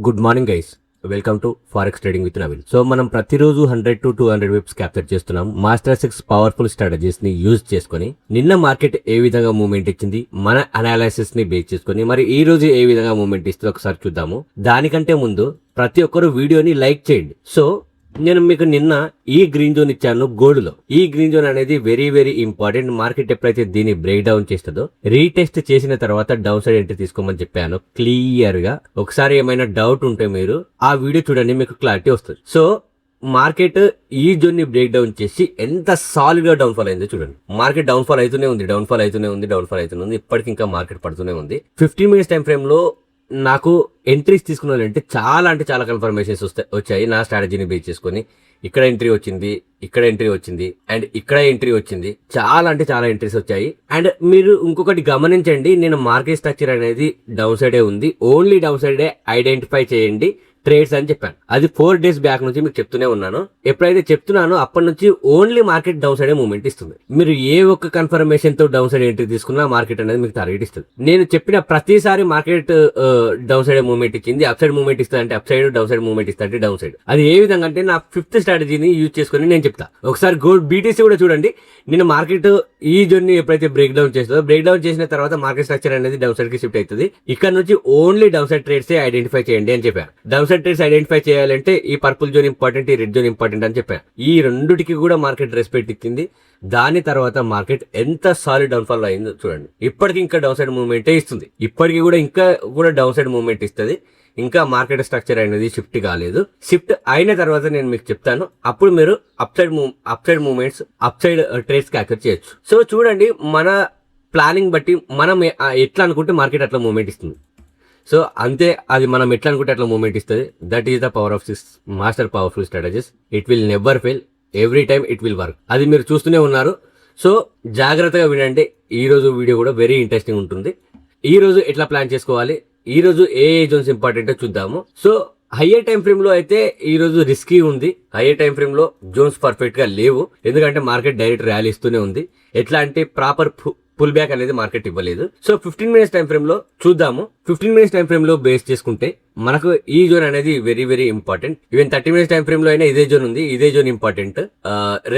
Good morning guys, welcome to forex trading with Naveen. So మనం ప్రతిరోజు 100 to 200 whips capture చేస్తున్నాం. Master 6 powerful strategies ని use చేసుకొని నిన్న మార్కెట్ ఏ విధంగా మూవ్మెంట్ ఇచ్చింది, మన అనాలిసిస్ ని బేస్ చేసుకొని మరి ఈ రోజు ఏ విధంగా మూవ్మెంట్ ఇస్తుందో ఒకసారి చూద్దాము. దానికంటే ముందు ప్రతి ఒక్కరు వీడియోని లైక్ చేయండి. సో నేను మీకు నిన్న ఈ గ్రీన్ జోన్ ఇచ్చాను గోల్డ్ లో. ఈ గ్రీన్ జోన్ అనేది వెరీ వెరీ ఇంపార్టెంట్. మార్కెట్ ఎప్పుడైతే దీన్ని బ్రేక్ డౌన్ చేస్తుందో రీటెస్ట్ చేసిన తర్వాత డౌన్ సైడ్ ఎంట్రీ తీసుకోమని చెప్పాను క్లియర్ గా. ఒకసారి ఏమైనా డౌట్ ఉంటే మీరు ఆ వీడియో చూడండి, మీకు క్లారిటీ వస్తుంది. సో మార్కెట్ ఈ జోన్ ని బ్రేక్ డౌన్ చేసి ఎంత సాలిడ్ గా డౌన్ ఫాల్ అయిందో చూడండి. మార్కెట్ డౌన్ ఫాల్ అవుతూనే ఉంది. ఇప్పటికి ఇంకా మార్కెట్ పడుతూనే ఉంది. 15 minutes టైం ఫ్రేమ్ లో నాకు ఎంట్రీస్ తీసుకున్నానంటే చాలా కన్ఫర్మేషన్స్ వచ్చాయి నా స్ట్రాటజీని బేస్ చేసుకొని. ఇక్కడ ఎంట్రీ వచ్చింది, ఇక్కడ ఎంట్రీ వచ్చింది, అండ్ ఇక్కడ ఎంట్రీ వచ్చింది. చాలా ఎంట్రీస్ వచ్చాయి. అండ్ మీరు ఇంకొకటి గమనించండి, నేను మార్కెట్ స్ట్రక్చర్ అనేది డౌన్ సైడే ఉంది, ఓన్లీ డౌన్ సైడే ఐడెంటిఫై చేయండి ట్రేడ్స్ అని చెప్పాను. అది 4 days బ్యాక్ నుంచి మీకు చెప్తూనే ఉన్నాను. ఎప్పుడైతే చెప్తున్నానో అప్పటి నుంచి ఓన్లీ మార్కెట్ డౌన్ సైడే మూవ్మెంట్ ఇస్తుంది. మీరు ఏ ఒక్క కన్ఫర్మేషన్ తో డౌన్ సైడ్ ఎంట్రీ తీసుకున్నా మార్కెట్ అనేది మీకు టార్గెట్ ఇస్తుంది. నేను చెప్పిన ప్రతిసారి మార్కెట్ డౌన్ సైడ్ మూవ్మెంట్ ఇచ్చింది, అప్ సైడ్ మూవ్మెంట్ ఇస్తుంది అంటే up side, down side movement ఇస్తుంది అంటే డౌన్ సైడ్. అది ఏ విధంగా అంటే నా 5th స్ట్రాటజీని యూజ్ చేసుకుని నేను చెప్తా. ఒకసారి గోల్డ్ బీటీసీ కూడా చూడండి. నేను మార్కెట్ ఈ జోన్ ని ఎప్పుడైతే బ్రేక్ డౌన్ చేస్తుందో, బ్రేక్ డౌన్ చేసిన తర్వాత మార్కెట్ స్ట్రక్చర్ అనేది డౌన్ సైడ్ కి షిఫ్ట్ అవుతుంది. ఇక్కడ నుంచి only down side trades identify చేయండి అని చెప్పాను. డౌన్ సైడ్ ట్రేడ్స్ ఐడెంటిఫై చేయాలంటే ఈ పర్పుల్ జోన్ ఇంపార్టెంట్, ఈ రెడ్ జోన్ ఇంపార్టెంట్ అని చెప్పాను. ఈ రెండుటికి కూడా మార్కెట్ రెస్పెక్ట్ ఇచ్చింది. దాని తర్వాత మార్కెట్ ఎంత సాలిడ్ డౌన్ ఫాల్ అయిందో చూడండి. ఇప్పటికి ఇంకా డౌన్ సైడ్ మూవ్మెంటే ఇస్తుంది. ఇప్పటికి కూడా ఇంకా డౌన్ సైడ్ మూవ్మెంట్ ఇస్తుంది. ఇంకా మార్కెట్ స్ట్రక్చర్ అనేది షిఫ్ట్ కాలేదు. షిఫ్ట్ అయిన తర్వాత నేను మీకు చెప్తాను. అప్పుడు మీరు up side movements, up side trades capture చేయొచ్చు. సో చూడండి, మన ప్లానింగ్ బట్టి మనం ఎట్లా అనుకుంటే మార్కెట్ అట్లా మూవ్మెంట్ ఇస్తుంది. సో అంతే, అది మనం ఎట్లా అనుకుంటే అట్లా మూవ్మెంట్ ఇస్తుంది. That is the power of six master powerful strategies. It will never fail, every time it will work. అది మీరు చూస్తూనే ఉన్నారు. సో జాగ్రత్తగా వినండి. ఈ రోజు వీడియో కూడా వెరీ ఇంట్రెస్టింగ్ ఉంటుంది. ఈ రోజు ఎట్లా ప్లాన్ చేసుకోవాలి, ఈ రోజు ఏ జోన్స్ ఇంపార్టెంట్ చూద్దాము. సో హయ్యర్ టైం ఫ్రేమ్ లో అయితే ఈ రోజు రిస్కీ ఉంది. హయ్యర్ టైం ఫ్రేమ్ లో జోన్స్ పర్ఫెక్ట్ గా లేవు, ఎందుకంటే మార్కెట్ డైరెక్ట్ ర్యాలీ ఇస్తూనే ఉంది. ఎట్లా అంటే ప్రాపర్ పుల్ బ్యాక్ అనేది మార్కెట్ ఇవ్వలేదు. సో 15 minutes టైం ఫ్రేమ్ లో చూద్దాము. 15 minutes టైం ఫ్రేమ్ లో బేస్ చేసుకుంటే మనకు ఈ జోన్ అనేది very very important. Even 30 minutes time frame లో అయినా ఇదే జోన్ ఉంది, ఇదే జోన్ ఇంపార్టెంట్.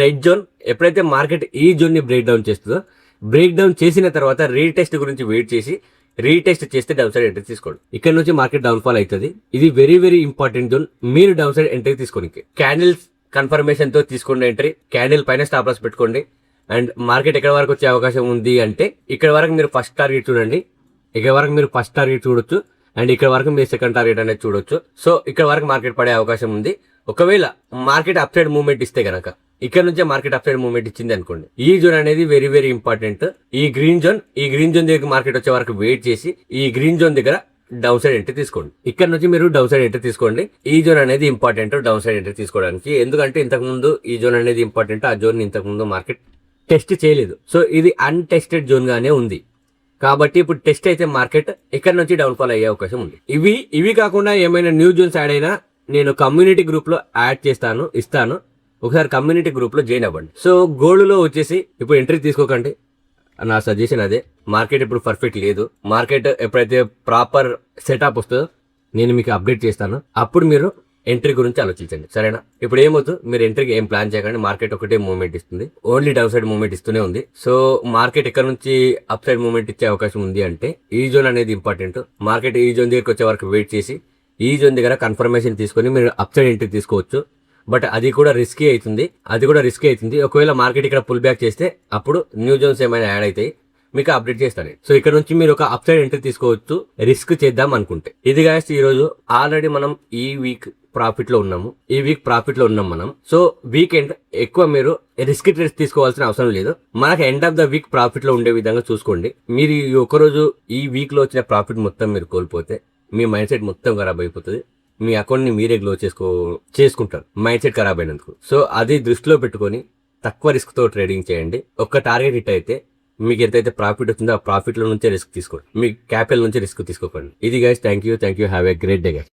రెడ్ జోన్ ఎప్పుడైతే మార్కెట్ ఈ జోన్ ని బ్రేక్ డౌన్ చేస్తుందో, బ్రేక్ డౌన్ చేసిన తర్వాత రీటెస్ట్ గురించి వెయిట్ చేసి రీటెస్ట్ చేస్తే డౌన్ సైడ్ ఎంట్రీ తీసుకోండి. ఇక్కడ నుంచి మార్కెట్ డౌన్ ఫాల్ అవుతుంది. ఇది వెరీ వెరీ ఇంపార్టెంట్ జోన్. మీరు డౌన్ సైడ్ ఎంట్రీ తీసుకోండి. క్యాండిల్స్ కన్ఫర్మేషన్ తో తీసుకోండి ఎంట్రీ. క్యాండిల్ పైన స్టాప్ లాస్ పెట్టుకోండి. అండ్ మార్కెట్ ఎక్కడ వరకు వచ్చే అవకాశం ఉంది అంటే ఇక్కడ వరకు మీరు ఫస్ట్ టార్గెట్ చూడండి, ఇక్కడ వరకు మీరు ఫస్ట్ టార్గెట్ చూడొచ్చు, అండ్ ఇక్కడ వరకు మీరు సెకండ్ టార్గెట్ అనేది చూడొచ్చు. సో ఇక్కడ వరకు మార్కెట్ పడే అవకాశం ఉంది. ఒకవేళ మార్కెట్ అప్ సైడ్ మూవ్మెంట్ ఇస్తే గనక, ఇక్కడ నుంచే మార్కెట్ అప్ సైడ్ మూవ్మెంట్ ఇచ్చింది అనుకోండి, ఈ జోన్ అనేది వెరీ వెరీ ఇంపార్టెంట్. ఈ గ్రీన్ జోన్ దగ్గర మార్కెట్ వచ్చే వరకు వెయిట్ చేసి ఈ గ్రీన్ జోన్ దగ్గర డౌన్ సైడ్ ఎంట్రీ తీసుకోండి. ఇక్కడ నుంచి మీరు డౌన్ సైడ్ ఎంట్రీ తీసుకోండి. ఈ జోన్ అనేది ఇంపార్టెంట్ డౌన్ సైడ్ ఎంట్రీ తీసుకోవడానికి. ఎందుకంటే ఇంతకు ముందు ఈ జోన్ అనేది ఇంపార్టెంట్. ఆ జోన్ ఇంతకు ముందు మార్కెట్ టెస్ట్ చేయలేదు. సో ఇది అన్టెస్టెడ్ జోన్ గానే ఉంది. కాబట్టి ఇప్పుడు టెస్ట్ అయితే మార్కెట్ ఇక్కడ నుంచి డౌన్ ఫాల్ అయ్యే అవకాశం ఉంది. ఇవి కాకుండా ఏమైనా న్యూ జోన్స్ యాడ్ అయినా నేను కమ్యూనిటీ గ్రూప్ లో యాడ్ ఇస్తాను. ఒకసారి కమ్యూనిటీ గ్రూప్ లో జాయిన్ అవ్వండి. సో గోల్డ్ లో వచ్చేసి ఇప్పుడు ఎంట్రీ తీసుకోకండి, నా సజెషన్ అదే. మార్కెట్ ఇప్పుడు పర్ఫెక్ట్ లేదు. మార్కెట్ ఎప్పుడైతే ప్రాపర్ సెటప్ వస్తుందో నేను మీకు అప్డేట్ చేస్తాను. అప్పుడు మీరు ఎంట్రీ గురించి ఆలోచించండి, సరేనా? ఇప్పుడు ఏమవుతుంది, మీరు ఎంట్రీకి ఏం ప్లాన్ చేయకండి. మార్కెట్ ఒకటే మూవ్మెంట్ ఇస్తుంది, ఓన్లీ డౌన్ సైడ్ మూవ్మెంట్ ఇస్తూనే ఉంది. సో మార్కెట్ ఎక్కడ నుంచి అప్ సైడ్ మూవ్మెంట్ ఇచ్చే అవకాశం ఉంది అంటే ఈ జోన్ అనేది ఇంపార్టెంట్. మార్కెట్ ఈ జోన్ దగ్గరకు వచ్చే వరకు వెయిట్ చేసి ఈ జోన్ దగ్గర కన్ఫర్మేషన్ తీసుకొని మీరు అప్ సైడ్ ఎంట్రీ తీసుకోవచ్చు. బట్ అది కూడా రిస్కీ అవుతుంది. ఒకవేళ మార్కెట్ ఇక్కడ పుల్ బ్యాక్ చేస్తే అప్పుడు న్యూ జోన్స్ ఏమైనా యాడ్ అవుతాయి, మీకు అప్డేట్ చేస్తాను. సో ఇక్కడ నుంచి మీరు ఒక అప్ సైడ్ ఎంట్రీ తీసుకోవచ్చు రిస్క్ చేద్దాం అనుకుంటే. ఇది గాయస్ ఈ రోజు. ఆల్రెడీ మనం ఈ వీక్ ప్రాఫిట్ లో ఉన్నాం మనం. సో వీకెండ్ ఎక్కువ మీరు రిస్క్ ట్రేడ్స్ తీసుకోవాల్సిన అవసరం లేదు. మనకు end of the week profit లో ఉండే విధంగా చూసుకోండి. మీరు ఈ ఒకరోజు ఈ వీక్ లో వచ్చిన ప్రాఫిట్ మొత్తం మీరు కోల్పోతే మీ మైండ్ సెట్ మొత్తం ఖరాబ్ అయిపోతుంది. మీ అకౌంట్ ని మీరే గ్లో చేసుకుంటారు మైండ్ సెట్ ఖరాబ్ అయినందుకు. సో అది దృష్టిలో పెట్టుకొని తక్కువ రిస్క్ తో ట్రేడింగ్ చేయండి. ఒక్క టార్గెట్ హిట్ అయితే మీకు ఎంతైతే ప్రాఫిట్ వచ్చిందో ఆ ప్రాఫిట్ లో నుంచే రిస్క్ తీసుకోండి. మీ క్యాపిటల్ నుంచి రిస్క్ తీసుకోకండి. ఇది guys, thank you. Have a great day guys.